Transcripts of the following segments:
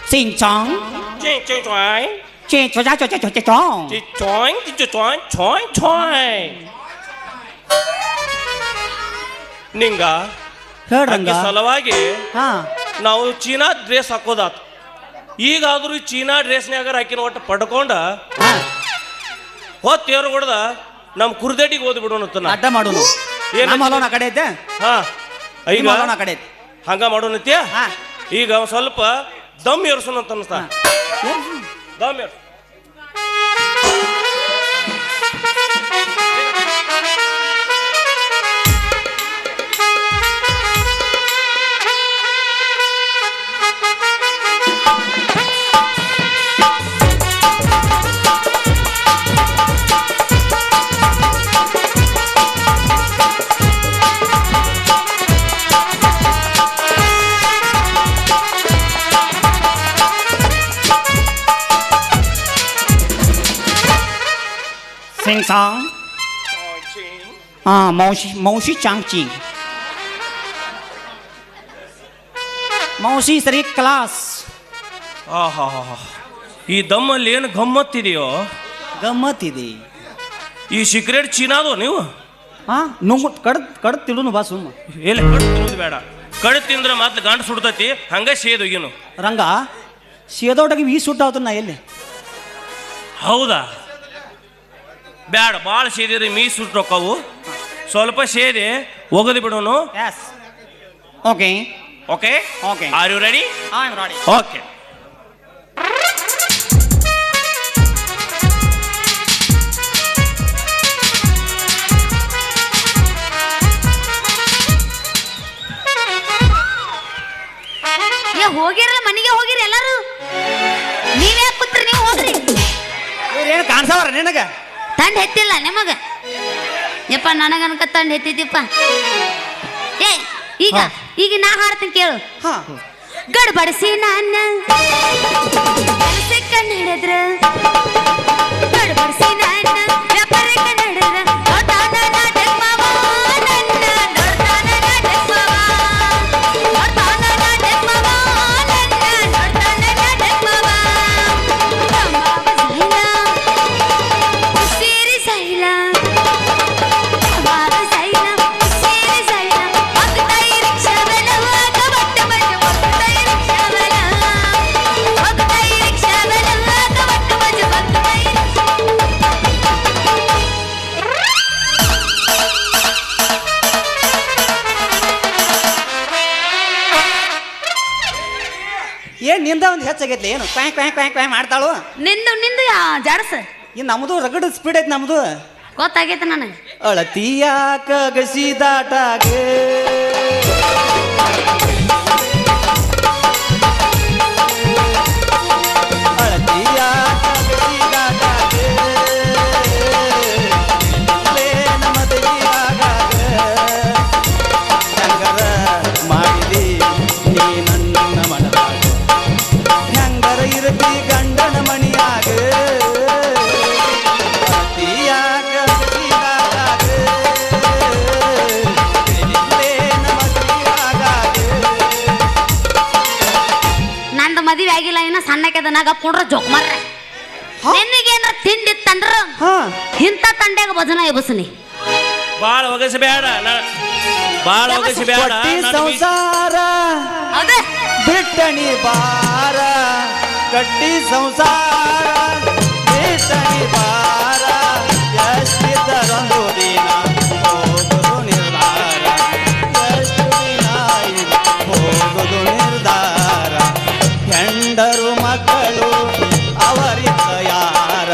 Chinh chóng Chinh chinh choáng Chinh cho ra cho chóng Chinh choáng choáng ನಿಂಗ ಹೇಳ್ರಂಗ ಸಲುವಾಗಿ ಹಾ ನಾವು China dress ಹಾಕೋದಾತ ಈಗಾದ್ರೂ China ಡ್ರೆಸ್ನ್ಯಾಗ ಹಾಕಿನ ಒಟ್ಟು ಪಡ್ಕೊಂಡ ಹೊತ್ತೇರು ಹೊಡೆದ ನಮ್ಮ ಕುರ್ದಡಿಗೆ ಓದಿ ಬಿಡೋಣ ಅಡ್ಡ ಮಾಡೋನು ಏನು ಕಡೆ ಐತೆ ಹಾ ಈಗ ಕಡೆ ಐತೆ ಹಂಗ ಮಾಡೋಣತ್ಯ ಈಗ ಒಂದ್ ಸ್ವಲ್ಪ ದಮ್ ಏರ್ಸೋಣ ಅಂತ ಅನ್ಸ್ತಾ ದಮ್ ಏರ್ಸ Sing song Mausi Changchi Mausi Sri class ಆಹಾ ಈ ದಮ್ಮಲ್ಲಿ ಏನು ಗಮ್ಮತ್ತಿದೆಯೋ ಗಮ್ಮತ್ತಿದೆ ಈ ಸಿಗರೇಟ್ ಚೀನಾದು ನೀವು ಹಾ ನುಂಗು ಕಡ್ ತಿಳುನು ಬಾ ಸುಮ್ಮ ಎಲ್ಲಿ ಕಡ್ ತಿನ್ನೋದು ಬೇಡ ಕಡ್ ತಿಂದ್ರೆ ಮತ್ತೆ ಗಂಟು ಸುಡ್ತೈತಿ ಹಂಗ ಸೇದೋಗಿನು ರಂಗ ಸೇದೋಟಾಗಿ ಈ ಸುಟ್ಟಾವತ್ತ ನಾ ಎಲ್ಲಿ ಹೌದಾ ಬ್ಯಾಡ ಭಾಳ ಸೇದಿರಿ ಮೀ ಸುಟ್ಟೋಕ್ಕವು ಸ್ವಲ್ಪ ಸೇದಿ ಒಗದು ಬಿಡೋನು okay okay okay are you ready I am ready okay ಹೋಗಿರಲ್ಲ ಮನೆಗೆ ಹೋಗಿರಿ ಎಲ್ಲರೂ ನೀವೇ ಕೂತ್ರಿ ನೀವು ಹೋಗ್ರಿ ಏನು ಕಾಣಿಸವರ ನಿನಗ ತಂಡ ಹೆತ್ತಿಲ್ಲ ನಿಮಗ ಯಪ್ಪ ನನಗನ್ಕ ತಂಡ ಹೆತ್ತಿದ್ದೀಪ್ಪ ಏ ಈಗ ನಾ ಹಾಡ್ತೀನಿ ಕೇಳು ಗಡ್ಬಡಿಸಿ ನನ್ನ ಕೆಲಸಕ್ಕ ನಡೆದ್ರ ಗಡ್ಬಡಿಸಿ ನನ್ನ ವ್ಯಾಪಾರಕ್ಕ ನಡೆದ್ರ ಏನ್ ನಿಂದ ಒಂದು ಹೆಚ್ಚಾಗೈತಿ ಏನು ಕ್ವಾಯ್ ಕ್ವಾಯ್ ಕ್ವಾಯ್ ಕ್ವಾಯ್ ಮಾಡ್ತಾಳು ನಿಂದು ಜಾಡಸ ಇನ್ನು ನಮ್ದು ರಗಡ್ ಸ್ಪೀಡ್ ಐತಿ ನಮ್ದು ಗೊತ್ತಾಗೈತೆ ನನಗೆ ಅಳತಿಯಾಕ ಗಸಿದಾಟಾಗೆ ಮದುವೆ ಆಗಿಲ್ಲ ಇನ್ನ ಸಣ್ಣಕ್ಕೆದ ನಾಗ ಕೊಡ್ರ ಜೋಕ್ ಮಾರ್ರೆ ನಿನಗೇನ ತಿಂಡಿತ್ತಂದ್ರ ಇಂಥ ತಂಡ್ಯಾಗ ಭಜನ ಎಬಸನಿ ಬಾಳ ಒಗಸಬೇಡ ಬಾಳ ಒಗಸಬೇಡ ಸಂಸಾರ ಬಿಟ್ಟಣಿ ಬಾರ ಕಟ್ಟಿ ಸಂಸಾರ ಬಿಟ್ಟಣಿ ಬಾರ ಎಷ್ಟಿದ್ದರೊಂದು ದಿನ ಹೋಗುದು ನಿರ್ಧಾರ ಎಷ್ಟು ದಿನ ಹೋಗುದು ನಿರ್ಧಾರ ಹೆಂಡರು ಮಕ್ಕಳು ಅವರಿಂದ ಯಾರ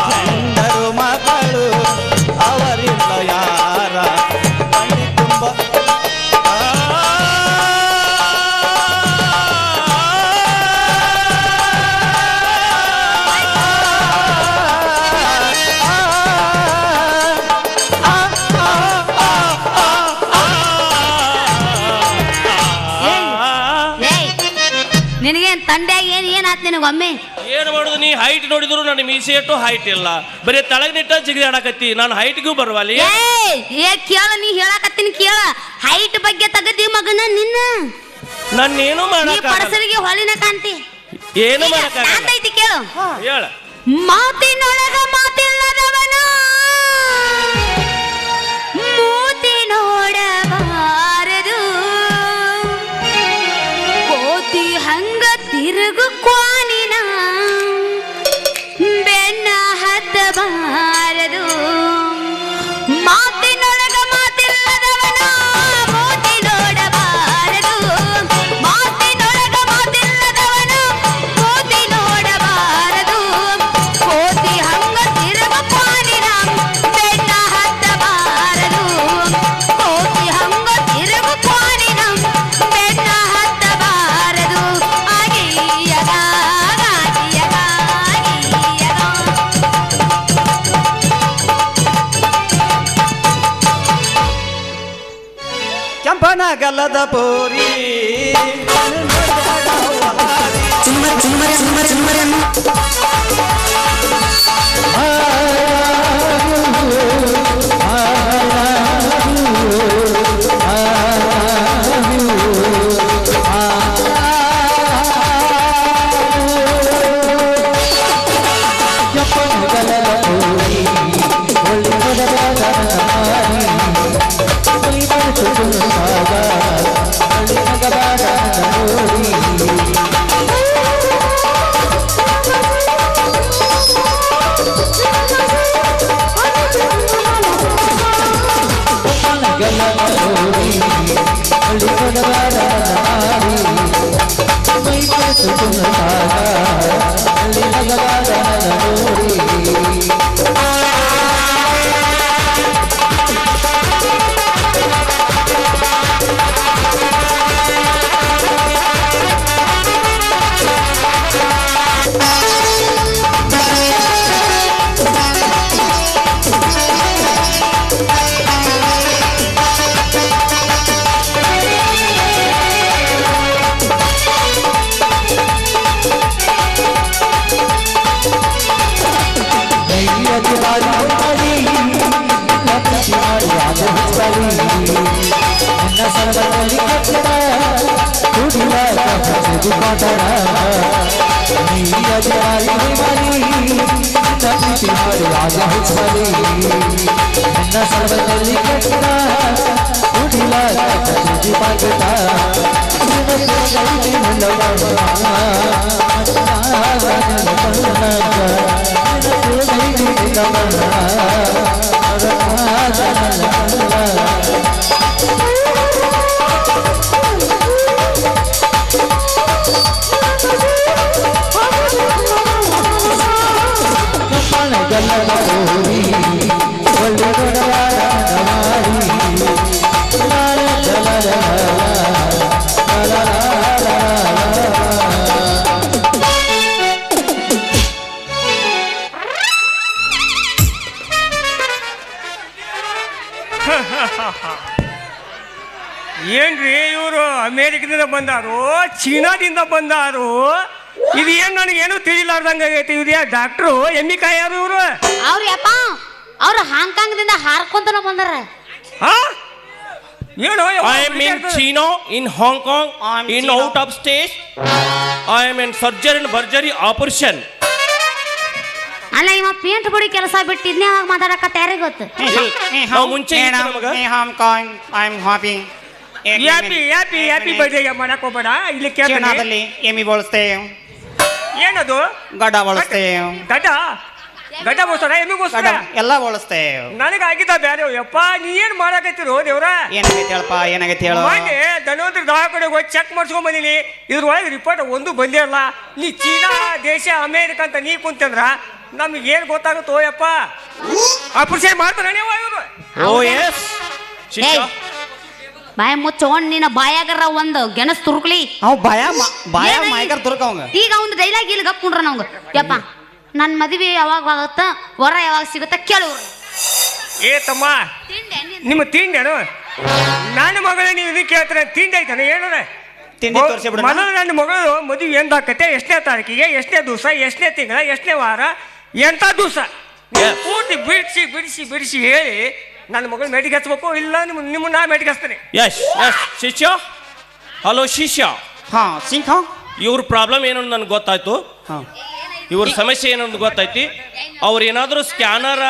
ಹೆಂಡರು ಮಕ್ಕಳು ಅವರಿಂದ ಯಾರ ಕಣ್ಣಿ ತುಂಬ ನಿನಗೇನ್ ತಂಡ್ಯಾಗ ಏನಾತ್ ನಿನಗೊಮ್ಮೆ ಏನ್ ಮಾಡುದು ನೀ ಹೈಟ್ ನೋಡಿದ್ರು ನನ್ನ ಮೀಸೆಟ್ಟು ಹೈಟ್ ಇಲ್ಲ, ಬರೀ ತಳಗ್ನಿಟ್ಟ ಜಿಗಿದು ಆಡಕತ್ತಿ, ನಾನು ಹೈಟ್ಗೂ ಬರವಲ್ಲಿ. ಏ ಕೇಳ, ನೀ ಹೇಳಕತ್ತೀನಿ ಕೇಳ. ಹೈಟ್ ಬಗ್ಗೆ ತಗದಿ ಮಗನ ನಿನ್ನ ನನ್ನೇನು ಮಾಡಕ ಪರಸರಿಗೆ ಹೊಳಿನ ಕಾಂತಿ ಏನು ಮಾಡಕ ಐತಿ ಕೇಳು. ಹೇಳ. ಮಾತಿನೊಳಗ ಮಾತಿಲ್ಲದವನ ಮೂತಿ ನೋಡಬಾರದು, ಕೋತಿ ಹಂಗ ತಿರುಗು ಕ್ವಾನಿನ ಬೆನ್ನ ಹತ್ತಬಾರದು. ಮಾತಿನೊಳಗ ಮಾತಿಲ್ಲದವನ ಮೂತಿ ನೋಡಬಾರದು, ಮಾತಿನೊಳಗ ಮಾತಿಲ್ಲದವನ ಮೂತಿ ನೋಡಬಾರದು, ಕೋತಿ ಹಂಗ ತಿರುಗು ಕ್ವಾನಿನ ಬೆನ್ನ ಹತ್ತಬಾರದು, ಕೋತಿ ಹಂಗ ತಿರುಗು ಕ್ವಾನಿನ ಬೆನ್ನ ಹತ್ತಬಾರದು. ಆಗೀಯಗ ಆಗೀಯಗ ಆಗೀಯಗ ಕೆಂಪನ ಗಲ್ಲದ ಪೋರಿ ಏನ್ರಿ ಇವರು ಅಮೇರಿಕದಿಂದ ಬಂದಾರು, ಚೀನಾದಿಂದ ಬಂದಾರು, ಇದು ಏನ್ ನನಗೇನು ತಿಳಿಲಾರ್ದಂಗ ಆಗೈತಿ. ಇವ್ರು ಡಾಕ್ಟ್ರು ಎಮ್ಮಿ ಕಾಯಾರು ಇವ್ರು? ಅವ್ರು ಯಪ್ಪ ಅವ್ರು ಹಾಂಗ್ಕಾಂಗ್ದಿಂದ ಹಾರ್ಕೊಂತನ ಬಂದಾರ. ಏನು I am in China, in Hong Kong, in out of state. I am in surgery and surgery operation. ಅಲ್ಲ ಇವ ಪೇಂಟ್ ಬಡಿ ಕೆಲಸ ಬಿಟ್ಟು ಇದನ್ನೇ ಅವಾಗ ಮಾತಾಡಕತ್ತ ಯಾರಿಗೆ ಗೊತ್ತು? ನಾವು ಮುಂಚೆ ನಮಗ Hong Kong I am happy happy happy happy birthday ಮಾಡಕ್ ಹೋಗ್ಬೇಡ. ಇಲ್ಲಿ ಚೀನಾದಲ್ಲಿ ಎಮ್ಮಿ ಬಳಸ್ತೇವೆ, ಏನದು ಗಡ್ಡ ಬಳಸ್ತೇವೆ, ಗಡ್ಡ ಗಡ್ಡ ಬೋಸ್ತಾರ ಎಮ್ಮಿ ಬೋಸ್ತಾರ ಎಲ್ಲ ಬಳಸ್ತೇವೆ. ನನಗಾಗಿದ್ದ ಬ್ಯಾರೆ ಯಪ್ಪ, ನೀ ಏನ್ ಮಾಡಕತ್ತಿರೋ ದೇವ್ರ? ಏನಾಗೈತೆ ಹೇಳಪ್ಪ, ಏನಾಗೈತೆ ಹೇಳು. ಮೊನ್ನೆ ಧನ್ವಂತರ ದವಾಖಾನೆಗೆ ಹೋಗಿ ಚೆಕ್ ಮಾಡ್ಸ್ಕೊಂಡ್ ಬಂದಿನಿ, ಇದ್ರೊಳಗೆ ರಿಪೋರ್ಟ್ ಒಂದು ಬಂದೇ ಇಲ್ಲ. ನೀ ಚೀನಾ ದೇಶ ಅಮೇರಿಕ ಅಂತ ನೀ ಕುಂತಂದ್ರ ನಮ್ಗೆ ಏನ್ ಗೊತ್ತಾಗುತ್ತೋ ಯಪ್ಪ? ಆಪರೇಷನ್ ಮಾಡ್ತಾರ ನೀವು ಇವರು? ಓ ಎಸ್ ಶಿಷ್ಯ ಬಾಯ ಮುಚ್ಚೋಣ್ ನಿನ್ನ ಬಾಯಾಗರ ಒಂದು ಗೆನಸ್ ತುರುಕ್ಲಿ. ಅವ್ ಬಾಯ ಮಾಯ್ಕರ್ ತುರ್ಕ ಅವಂಗ. ಈಗ ಒಂದು ಡೈಲಾಗ್ ಇಲ್ಲಿ ಗಪ್ಕೊಂಡ್ರ ನಮ್ಗ ಯಪ್ಪ ನನ್ನ ಮದುವೆ ಯಾವಾಗ ಆಗುತ್ತ, ವರ ಯಾವಾಗ ಸಿಗುತ್ತ ಕೇಳು. ಏ ತಮ್ಮ, ನಿಮ್ಮ ತಿಂಡೇನು? ನನ್ನ ಮಗಳ ನೀವು ಇದಕ್ಕೆ ಕೇಳ್ತಾರೆ, ತಿಂಡಿ ಐತಾನೆ ಏನದ? ತಿಂಡಿ ತೋರಿಸಿ ಬಿಡು ಮೊದಲು ನನ್ನ ಮಗಳು ಮದುವೆ ಎಂದಾಕತೆ ಎಷ್ಟನೇ ತಾರೀಕಿಗೆ ಎಷ್ಟನೇ ದಿವಸ ಎಷ್ಟನೇ ತಿಂಗಳ ಎಷ್ಟನೇ ವಾರ ಎಂಥ ದಿವಸ ಪೂರ್ತಿ ಬಿಡಿಸಿ ಬಿಡಿಸಿ ಬಿಡಿಸಿ ಹೇಳಿ ನನ್ನ ಮಗಳು ಮೇಟಿಗೆ ಹಚ್ಬೇಕು ಇಲ್ಲ ನಿಮ್ಮನ್ನ ನಾ ಮೇಟಿಗೆ ಹಚ್ತೇನೆ. ಯಶ್ ಯಶ್ ಶಿಷ್ಯ, ಹಲೋ ಶಿಷ್ಯ. ಹಾ ಸಿಂಗ್ ಹಾ ಇವ್ರ ಪ್ರಾಬ್ಲಮ್ ಏನು ನನಗೆ ಗೊತ್ತಾಯ್ತು. ಹಾ ಇವ್ರ ಸಮಸ್ಯೆ ಏನಂತ ಗೊತ್ತೈತಿ. ಅವ್ರು ಏನಾದರೂ ಸ್ಕ್ಯಾನರ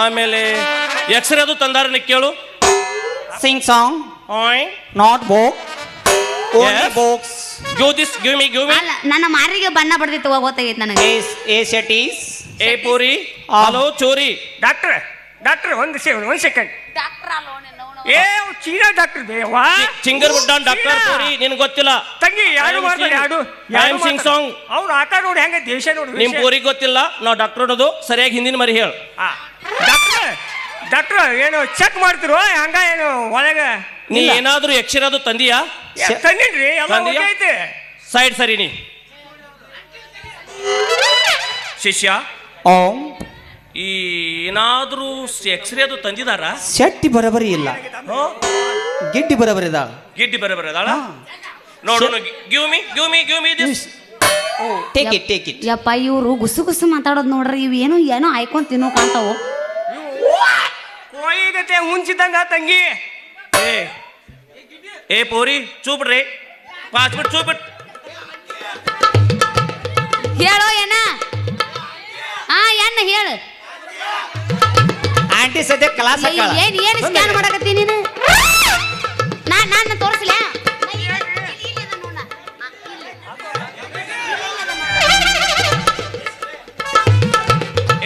ಆಮೇಲೆ ಎಕ್ಸ್ರೇ ಅದು ತಂದಾರನ್ನ ಕೇಳು. Sing song I not book only Yes. Books give this give me ಅಲ್ಲ ನನ್ನ ಮಾರಿಗೆ ಬಣ್ಣ ಬಡ್ದಿತ್ತು ಗೊತ್ತಾಗೈತೆ ನನಗೆ. ಎ ಸೆಟೀಸ್ ಏ ಪೂರಿ ಹಲೋ ಚೋರಿ. ಡಾಕ್ಟರ್ ಒಂದು ಸೆಕೆಂಡ್ ಏ ಚೀನಾ ಡಾಕ್ಟರ್ ಬೇವಾ ಚಿಂಗರ್ ಗುಡ್ಡಾನ್ ಡಾಕ್ಟರ್ ಪೂರಿ ನಿನಗೆ ಗೊತ್ತಿಲ್ಲ. ತಂಗಿ ಯಾರು ಮಾಡ್ತಾರೆ ಯಾರು ಸಿಂಗ್ ಸಾಂಗ್ ಅವ್ರು ಆಟ ನೋಡಿ ಹೆಂಗ ದೇಶ ನೋಡಿ ನಿಮ್ ಪೂರಿಗೆ ಗೊತ್ತಿಲ್ಲ. ನಾವು ಡಾಕ್ಟರ್ ಅನ್ನೋದು ಸರಿಯಾಗಿ ಹಿಂದಿನ ಮರಿ ಹೇಳು. ಡಾಕ್ಟರ್ ಏನು ಚೆಕ್ ಮಾಡ್ತಿರೋ ಹಂಗ ಏನು ಒಳಗೆ ನೀ ಏನಾದ್ರೂ ಎಕ್ಸ್ರೇ ಅದು ತಂದಿಯಾ? ತಂದಿನ್ರಿ ಎಲ್ಲ ತಂದಿಯಾ? ಐತೆ ಸೈಡ್ ಸರಿ ನೀ ಶಿಷ್ಯ. ಓಂ ಈ ಏನಾದ್ರೂ ಎಕ್ಸ್ರೇ ಅದು ತಂದಿದಾರ? ಶೆಟ್ಟಿ ಬರಬರಿ ಇಲ್ಲ, ಗಿಡ್ಡಿ ಬರಬರಿ ಇದಾಳ. ಗಿಡ್ಡಿ ಬರಬರದಾಳ ನೋಡು. Give me this. Take it ಯಪ್ಪ ಇವ್ರು ಗುಸು ಗುಸು ಮಾತಾಡೋದು ನೋಡ್ರಿ. ಇವ್ ಏನೋ ಆಯ್ಕೊಂಡ್ ತಿನ್ನೋ ಕಾಣ್ತಾವು. ಕೋಳಿಗತೆ ಹುಂಚಿದಂಗ ತಂಗಿ. ಏ ಪೋರಿ ಚೂಬಿಡ್ರಿ, 5 ಮಿನಿಟ್ ಚೂಬಿಟ್. ಹೇಳೋ ಏನ ಎನ್ನ ಹೇಳು. ಆಂಟಿ ಸದ್ಯ ಕ್ಲಾಸ್ ಹಾಕಾಳ. ಏನ್ ಸ್ಕ್ಯಾನ್ ಮಾಡಕತ್ತಿ ನೀನು? ನಾನು ತೋರಿಸ್ಲ.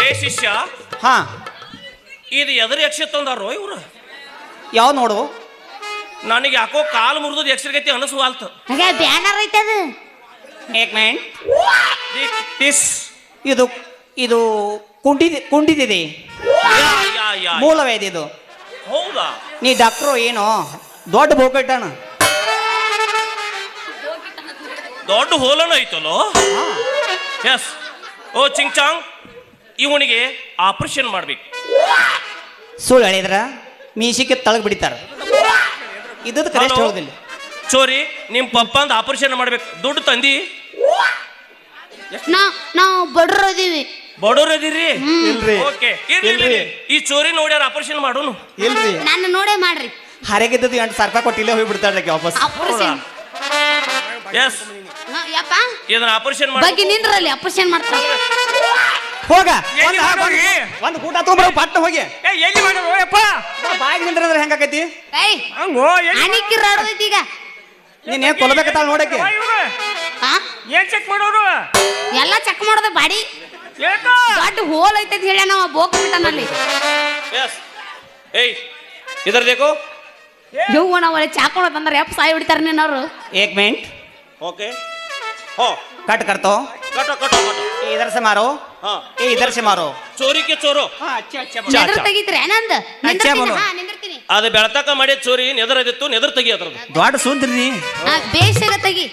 ಏ ಶಿಷ್ಯ, ಹಾ ಇದು ಎದ್ರ ಯಕ್ಷ ತಂದಾರೋ ಇವ್ರು? ಯಾವ ನೋಡು? ನನಗೆ ಯಾಕೋ ಕಾಲು ಮುರಿದು ಎಕ್ಸ್ರೇ ಗತಿ ಅನಿಸುವಾಲ್ತು. ಬ್ಯಾನರ್ ಐತೆ ಅದು. ಏಕ್ ಮಿನಿಟ್. ದಿಸ್ ಇದು ಕುಂಡಿದಿದೆ, ಮೂಲವೇದ ಇದು. ಹೌದಾ? ನೀ ಡಾಕ್ಟ್ರು ಏನೋ ದೊಡ್ಡ ಬೋಕಟ್ಟಣ. ದೊಡ್ಡ ಹೋಲನ ಐತಲ್ಲೋ. ಎಸ್. ಓ ಚಿಂಗ್ ಚಾಂಗ್, ಇವನಿಗೆ ಆಪರೇಷನ್ ಮಾಡ್ಬೇಕು. ಸುಳ್ಳು ಹೇಳಿದ್ರ ಮೀಸಿಗೆ ತಳಗ್ ಬಿಡಿತಾರ. ಇದ್ದದ ಕರೆಸ್ಟ್ ಹೇಳೋದಿಲ್ಲ. ಚೋರಿ, ನಿಮ್ ಪಪ್ಪಂದ ಆಪರೇಷನ್ ಮಾಡ್ಬೇಕು. ದುಡ್ಡು ತಂದಿ? ನಾವು ಬಡ್ರದೀವಿ. ಬಡೋರದಿರಿ? ಇಲ್ರಿ. ಓಕೆ, ಇರ್ಲಿ. ಈ ಚೋರಿ ನೋಡ್ಯಾರ ಆಪರೇಷನ್ ಮಾಡೋನು? ಇಲ್ರಿ, ನನ್ನ ನೋಡೇ ಮಾಡ್ರಿ. ಹರಗಿದ್ದದು 8,000 ರೂಪಾಯಿ ಕೊಟ್ಟು ಇಲ್ಲೇ ಹೋಗಿ ಬಿಡ್ತಾಳೆ ವಾಪಸ್. Operation yes. ಯಪ್ಪ ಇದನ್ನ ಆಪರೇಷನ್ ಮಾಡಿ ಬಗ್ಗೆ ನಿಂದ್ರಲ್ಲಿ ಆಪರೇಷನ್ ಮಾಡ್ತಾರೆ. ಹೋಗ ಎಲ್ಲಿ ಮಾಡೋರಿ? ಒಂದು ಊಟ ತಗೊಂಡ್ಬರೋ ಪಟ್ಟ ಹೋಗಿ. ಎಲ್ಲಿ ಮಾಡೋರು ಯಪ್ಪ? ಬಾಯಿಗೆ ನಿಂದ್ರಂದ್ರೆ ಹೆಂಗಾಕೈತಿ? ಏಯ್ ಹಂಗೋ ಅನಿಕ್ಕಿರ ಆಡೋದೈತಿ ಈಗ. ನೀನ್ ಏನ್ ಕೊಲ್ಲಬೇಕತ್ತಾಳ ನೋಡಕ್ಕೆ? ಹಾ ಏನ್ ಚೆಕ್ ಮಾಡೋರು? ಎಲ್ಲ ಚೆಕ್ ಮಾಡೋದು ಬಾಡಿ. ಏಕೋ ದೊಡ್ಡ ಹೋಲ್ ಐತೆ ಅಂತ ಹೇಳಿ ನಾವು ಬೋಕ್ ಬಿಟ್ಟನಲ್ಲಿ. ಎಸ್. ಏಯ್ ಇದರ ದೇಕೋ. ಯವ್ವ ನಾವು ಒಳ್ಳೆ ಚಾಕೋಣ ತಂದ್ರೆ ಯಪ್ಪ ಸಾಯಿ ಬಿಡ್ತಾರೆ ನೀನವ್ರು. एक मिनट. ओके. हो कट कर तो. कटो कटो कटो. ये इधर से मारो. हाँ. ये इधर से मारो. चोरी के चोरो. हाँ अच्छा अच्छा. ನೆದ್ರ ತೆಗಿತ್ರಿ ಏನಂದ? ಬೋಲು. ಹಾ ನಿಂದಿರ್ತೀನಿ. ಅದು ಬೆಳತಕ ಮಾಡಿ ಚೋರಿ ನೆದರದಿತ್ತು, ನೆದರ್ ತೆಗಿ ಅದ್ರದ್ದು. ದ್ವಾಡ ಸೋಂದ್ರಿ ನೀ. ಹಾ ಬೇಷಗ ತೆಗಿ.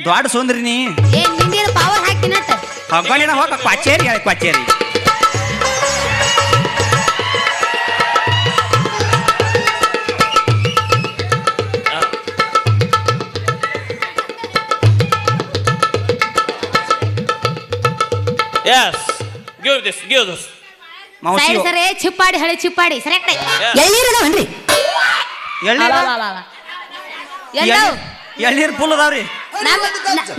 ದ್ವಾಡ ಸೋಂದ್ರಿ ನೀ. ಏ ನಿಂದಿರ ಪವರ್ ಹಾಕಿನತ್ತ. ಹಗ್ಗಣಿನ ಹೋಗ ಕ್ವಾಚೇರಿ ಕ್ವಾಚೇರಿ. Yes. Give this. ಮೌಸಿ ಸೈಡ್ ಸರಿ ಚಿಪ್ಪಾಡಿ ಹಳಿ ಚಿಪ್ಪಾಡಿ ಸರಿ ಕಡೆ. Yes. ಎಳ್ನೀರದವನ್ರಿ. ಎಳ್ನೀರ ಎಲ್ಲೋ ಎಳ್ನೀರ್ ಫುಲ್ ಅದಾವ್ರಿ.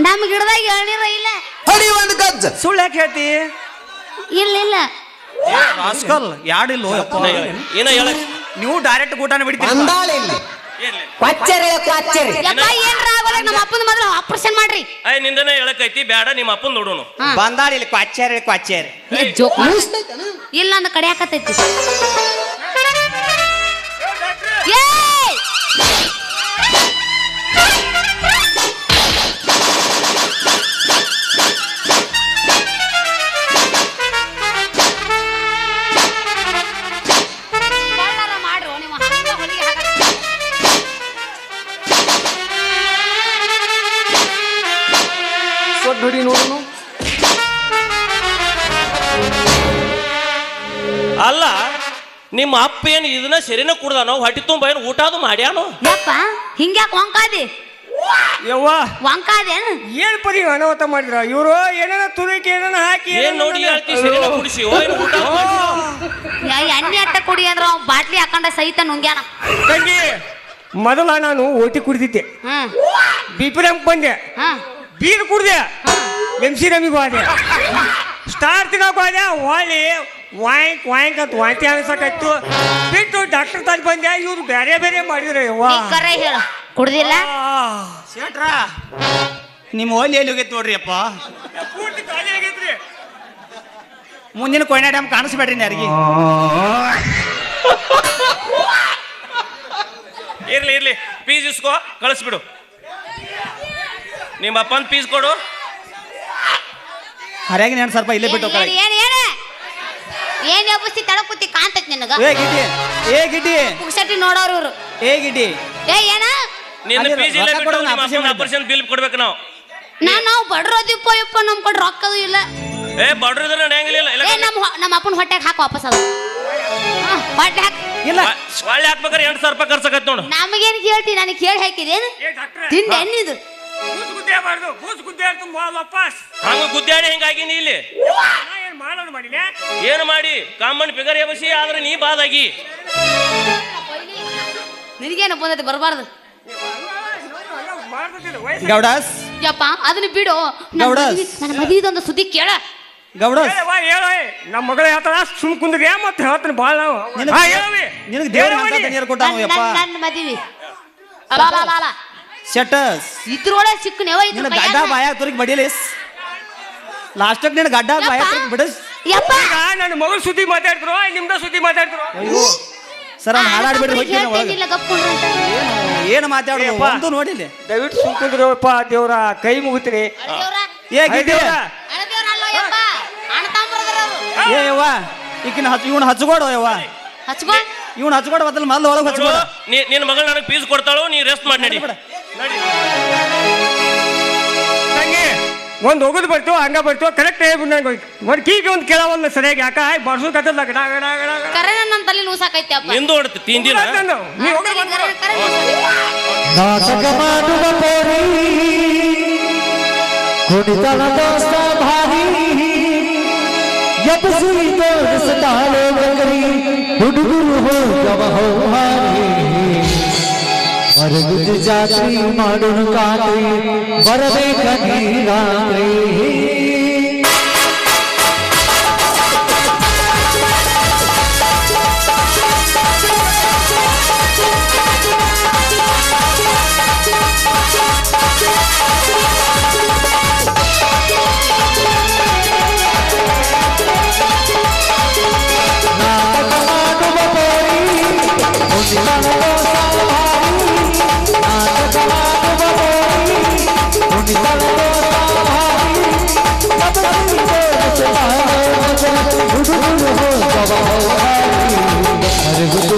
ನಮ್ಮ ಗಿಡದಾಗ ಎಳ್ನೀರ ಇಲ್ಲ. ಸುಳ್ಳು ಯಾಕೆ ಹೇಳ್ತಿ? ಇಲ್ಲ ರಾಸ್ಕಲ್ ಯಾಡಿಲ್ಲೋ ಯಪ್ಪ. ಏನ ಹೇಳ? ನೀವು ಡೈರೆಕ್ಟ್ ಊಟನ ಬಿಡ್ತೀರಿ. ಯಪ್ಪ ಏನ್ರ ಆಗೋಲ್ಲ. ನಮ್ಮ ಅಪ್ಪನ ಮೊದಲು ಆಪರೇಷನ್ ಮಾಡ್ರಿ. ಅಯ್ಯ ನಿಂದನೇ ಹೇಳಕೈತಿ, ಬೇಡ ನಿಮ್ಮ ಅಪ್ಪನ ನೋಡೋನು. ಬಂದಾಳ ಇಲ್ಲಿ ಕ್ವಾಚೇರಿ ಕ್ವಾಚೇರಿ. ಜೋಕ್ ಇಲ್ಲ ಅಂದ ಕಡೆ ಹಾಕತೈತಿ. ಮಾಡ್ರು ನೀವು ಹಂಗ ಹೊಲಿಗೆ ಹಾಕ. ನೋಡಿ ನೋಡೋನು. ಅಲ್ಲ ನಿಮ್ಮ ಅಪ್ಪ ಏನು ಇದನ್ನ ಸರಿನ ಕುಡ್ದಾನೋ? ಹೊಟ್ಟಿ ತುಂಬ ಏನು ಊಟ ಅದು ಮಾಡ್ಯಾನೋ? ಯಪ್ಪ ಹಿಂಗ್ಯಾಕ ವಂಕಾದಿ? ಯವ್ವ ವಂಕಾದೇನು ಏನ್ ಪರಿ ಅನಾಹುತ ಮಾಡಿದ್ರ ಇವರು ಏನೇನ ತುರಿಕೆ ಏನೇನ ಹಾಕಿ ಏನ್ ನೋಡಿ ಹೇಳ್ತಿ ಸರಿನ ಕುಡಿಸಿ ಓಯ್ ಊಟ ಎಣ್ಣೆ ಅಟ್ಟ ಕುಡಿ ಅಂದ್ರ ಅವ್ ಬಾಟ್ಲಿ ಹಾಕೊಂಡ ಸಹಿತ ನುಂಗ್ಯಾನ ತಂಗಿ ಮೊದಲ ನಾನು ಓಟಿ ಕುಡಿದಿದ್ದೆ ಹ್ಮ್ ಬಿಪಿರಂಗ್ ಬಂದೆ ಹ್ಮ್ ಬೀರ್ ಕುಡ್ದೆ MC ರಮಿಗೆ ಹೋದೆ ಸ್ಟಾರ್ ತಿನ್ನಕ್ ಹೋದೆ ಹೊಳ್ಳಿ ವಾಯಿಂಕ್ ವಾಯಿಂಕ್ ಅಂತ ವಾಂತಿ ಅನ್ಸಕತ್ತು ಬಿಟ್ಟು ಡಾಕ್ಟರ್ ತಾನು ಬಂದೆ ಇವ್ರು ಬೇರೆ ಬೇರೆ ಮಾಡಿದ್ರೆ ಯವ್ವ ನೀ ಕರೆ ಹೇಳು ಕುಡ್ದಿಲ್ಲ ಶೇಟ್ರ ನಿಮ್ಮ ಓಲಿ ಎಲ್ಲಿ ಹೋಗೈತೆ ನೋಡ್ರಿ ಅಪ್ಪ ಪೂರ್ತಿ ಖಾಲಿ ಆಗೈತ್ರಿ ಮುಂದಿನ ಕೊಯ್ನಾ ಡ್ಯಾಮ್ ಕಾಣಿಸ್ಬೇಡ್ರಿ ಯಾರಿಗೆ ಇರ್ಲಿ ಇರ್ಲಿ ಫೀಸ್ ಇಸ್ಕೋ ಕಳಿಸ್ಬಿಡು ನಿಮ್ಮ ಅಪ್ಪನ ಫೀಸ್ ಕೊಡು ಹರ್ಯಾಗಿ 2 ಸಾವಿರ ರೂಪಾಯಿ ಇಲ್ಲೇ ಬಿಟ್ಟು ಹೋಗ್ತಾರೆ ಏನ್ ಎಬ್ಬಸ್ತಿ ತಡಕುತ್ತಿ ಕಾಣ್ತೈತಿ ನಿನಗ ಏ ಗಿಡ್ಡಿ ಪುಕ್ಸಟಿ ನೋಡೋರು ಇವ್ರು ಏ ಗಿಡ್ಡಿ ಏನ ನಿನ್ನ ಅಲ್ಲಿ ಫೀಸ್ ಇಲ್ಲ ರೊಕ್ಕ ಬಿಡು ಕೊಡೋದು ನಿಮ್ಮ ಅಪ್ಪನ ಆಪರೇಷನ್ ಆಪರೇಷನ್ ಬಿಲ್ ಕೊಡ್ಬೇಕು ನಾವು ನಾವು ಬಡ್ರೋದಿಪ್ಪ ಯಪ್ಪ ನಮ್ ಕಡೆ ರೊಕ್ಕದು ಇಲ್ಲ ಏ ಬಡ್ರು ಇದ್ರೆ ನಡೆಯಂಗಿಲ್ಲ ಇಲ್ಲ ಏ ನಮ್ಮ ಅಪ್ಪನ ಹೊಟ್ಟೆಗೆ ಹಾಕಿ ವಾಪಸ್ ಅದು ಹೊಟ್ಟೆ ಹಾಕಿ ಇಲ್ಲ ಒಳ್ಳೆ ಹಾಕ್ಬೇಕಾರೆ 2 ಸಾವಿರ ರೂಪಾಯಿ ಖರ್ಚಾಗತ್ತೆ ನೋಡು ನಮಗೇನು ಕೇಳ್ತಿ ನನಗೆ ಕೇಳಿ ಹಾಕಿದೇನು ಏ ಡಾಕ್ಟ್ರೆ ತಿಂಡಿ ಎನ್ನಿದು ಕೂಸು ಗುದ್ದೆ ಬಾರ್ದು ಕೂಸು ಗುದ್ದೆ ಅಂತ ವಾಪಸ್ ಹಂಗ ಗುದ್ದಾಡಿ ಹೆಂಗಾಗಿ ನೀ ಇಲ್ಲಿ ನಾ ಏನ್ ಮಾಡೋದು ಮಾಡಿಲ್ಲ ಏನು ಮಾಡಿ ಕಾಮನ್ ಫಿಗರ್ ಎಬಸಿ ಆದ್ರೆ ನೀ ಬಾದಾಗಿ ನಿನಗೇನು ಬಂದೈತೆ ಬರಬಾರ್ದು ಮಾಡ್ತಿಲ್ಲ ವಯಸ್ಸು ಗೌಡಾಸ್ ಯಪ್ಪ ಅದನ್ನ ಬಿಡು ಗೌಡಸ್. ನನ್ನ ಮದುವೆದೊಂದು ಸುದ್ದಿ ಕೇಳ ಗೌಡಾಸ್ ಹೇಳ ನಮ್ಮ ಮಗಳ ಹೇಳ್ತಾಳ ಸುಮ್ ಕುಂದ್ರಿ ಮತ್ತೆ ಹೇಳ್ತಾನೆ ಭಾಳ ನಾವು ನಿನಗೆ ನಿನಗೆ ದೇವ್ರ ಅಂತ ನೀರು ಕೊಟ್ಟಾನು ಯಪ್ಪ ನನ್ನ ಮದುವೆ ಬಾ ಬಾ ಬಾ ಬಾ ಶೆಟಸ್ ಇದ್ರೊಳಗೆ ಸಿಕ್ಕನೇವ ನಿನ್ನ ಗಡ್ಡ ಬಾಯ ತುರಿಗೆ ಬಡಿಲಿಸ್ ಲಾಸ್ಟಕ್ಕೆ ನಿನ್ನ ಗಡ್ಡ ಬಾಯ ತುರಿಗೆ ಬಿಡಿಸ್ ಯಪ್ಪ ಈಗ ನನ್ನ ಮಗಳ ಸುದ್ದಿ ಮಾತಾಡ್ತಿರೋ ನಿಮ್ದ ಸುದ್ದಿ ಮಾತಾಡ್ತಿರೋ ಅಯ್ಯೋ ಸರ್ ಅವ್ನು ಹಾಡಾಡ್ಬಿಡ್ರಿ ಹೋಗಿ ಒಳಗೆ ಹೇಳ್ತೇನಿಲ್ಲ ಗಪ್ಪುಡ್ರಿ ಅಂತ ಏನು ಮಾತಾಡೋದು ಏಪ್ಪ. ಒಂದು ನೋಡಿಲ್ಲ ದಯವಿಟ್ಟು ಸುಮ್ ಕುಂದ್ರಪ್ಪ ದೇವ್ರ ಕೈ ಮುಗಿತೀನಿ ಅಳದೇವ್ರ ಏ ಗಿಡ್ಡಿ ಅಳದೇವ್ರ ಅಲ್ಲೋ ಯಪ್ಪ ಅಣ್ಣ ತಾಂಬರದ್ರ ಅವರು ಏ ಯವ್ವ ಈಕಿನ ಇವನು ಹಚ್ಕೊಡು ಯವ್ವ ಹಚ್ಕೊ ಇವನು ಹಚ್ಕೊಡು ಬದಲು ಮಲ್ಲು ಒಳಗೆ ಹಚ್ಕೊಡು ನಿನ್ನ ಮಗಳು ನನಗೆ ಫೀಸ್ ಕೊಡ್ತಾಳು ನೀ ರೆಸ್ಟ್ ಮಾಡಿ ನಡಿ ನಂಗೆ ಒಂದು ಹೋಗೋದು ಬರ್ತೀವೋ ಹಂಗ ಬರ್ತೀವೋ ಕರೆಕ್ಟ್ ಹೇಳ್ಬಿಟ್ಟು ನಂಗೆ ಒಂದು ಕೀಗೆ ಒಂದು ಕೇಳವಲ್ಲ ಸರಿಯಾಗಿ ಯಾಕ ಬರ್ಸು ಕತ್ತಲ್ಲ ಗಡ ಗಡ ಗಡ ಗಡ ಕರೆ ನನ್ನ ತಲೆ ನೂಸಾಕೈತಿ ಅಪ್ಪ ನಿಂದು ಹೊಡ್ತು ತಿಂದಿನ ನೀವು ಹೋಗೋದು ಕರೆ ನೂಸಾಕೈತಿ. ನಾಟಕ ಮಾಡುವ ಪೋರಿ ಕುಣಿತನ ದೋಸ್ತ ಭಾರಿ ಎಬ್ಬಸುಳಿ ತೋರಿಸುತ್ತಾಳೆ ಗಗರಿ ಹುಡುಗರು ಹೋಗವ ಹೌಹಾರಿ ಮರಗುದು ಜಾತ್ರಿ ಮಾಡುನು ಕಾತ್ರಿ ಬರಬೇಕ ನೀರಾತ್ರಿ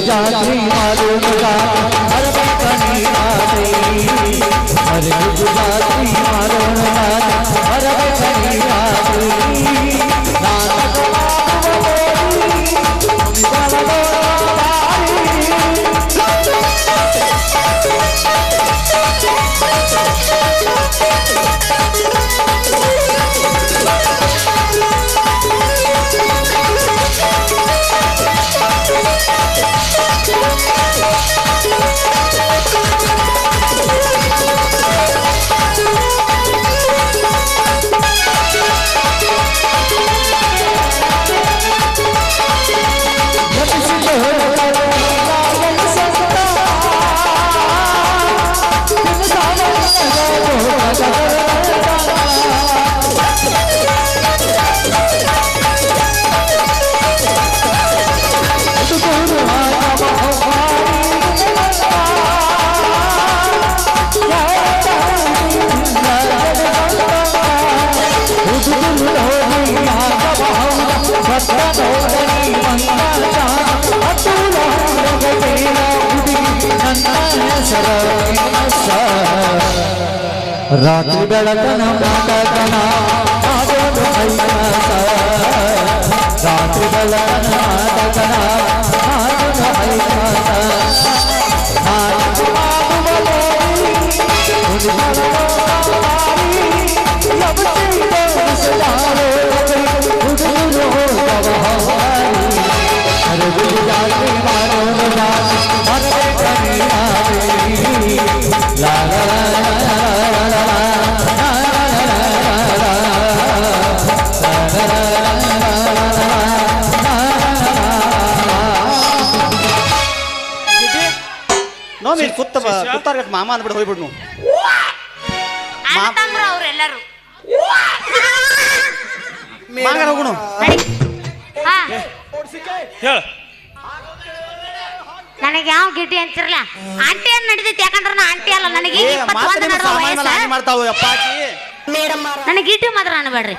ಜಾತ್ರಿ ಮಾಡೋಣ ಹರ ಜಾತ್ರಿ ಮಾಡೋಣ ಹರ ರಾತ್ರಿ ಬೆಳಕನ ನಾಟಕನ ಮಾಡೋದು ಐಕಾಸ ರಾತ್ರಿ ಬೆಳಕನ ನಾಟಕನ ಮಾಡೋದು ಐಕಾಸ ರಾತ್ರಿ ಮಾಡೋದು ಬಾ ಮರಬೇಕ ನೀನಾದೆ ಲಾ ಲಾ ಲಾ ಲಾ ನೋಮಿ ಕುತ್ತಾರ ಮಾಮ ಅಂದ್ಬಿಟ್ಟು ಹೋಗ್ಬಿಡ್ನು ಅಣ್ಣತಮ್ರು ಅವ್ರೆಲ್ಲರೂ ಮಾಂಗಾರ ಹೋಗುಣು ಹಾ ಹೇಳ ನನಗೆ ಯಾವ ಗಿಟ್ಟಿ ಅಂತಿರ್ಲ ಆಂಟಿ ಏನ್ ನಡೀತೈತಿ ಯಾಕಂದ್ರ ನಾ ಆಂಟಿ ಅಲ್ಲ ನನಗೆ 21 ನಡೆದ ವಯಸ್ಸ ಮಾಡ್ತಾವ ಅಪ್ಪಾಜಿ ನನಗೆ ಗಿಟ್ಟಿ ಮಾತ್ರ ಅನ್ಬೇಡ್ರಿ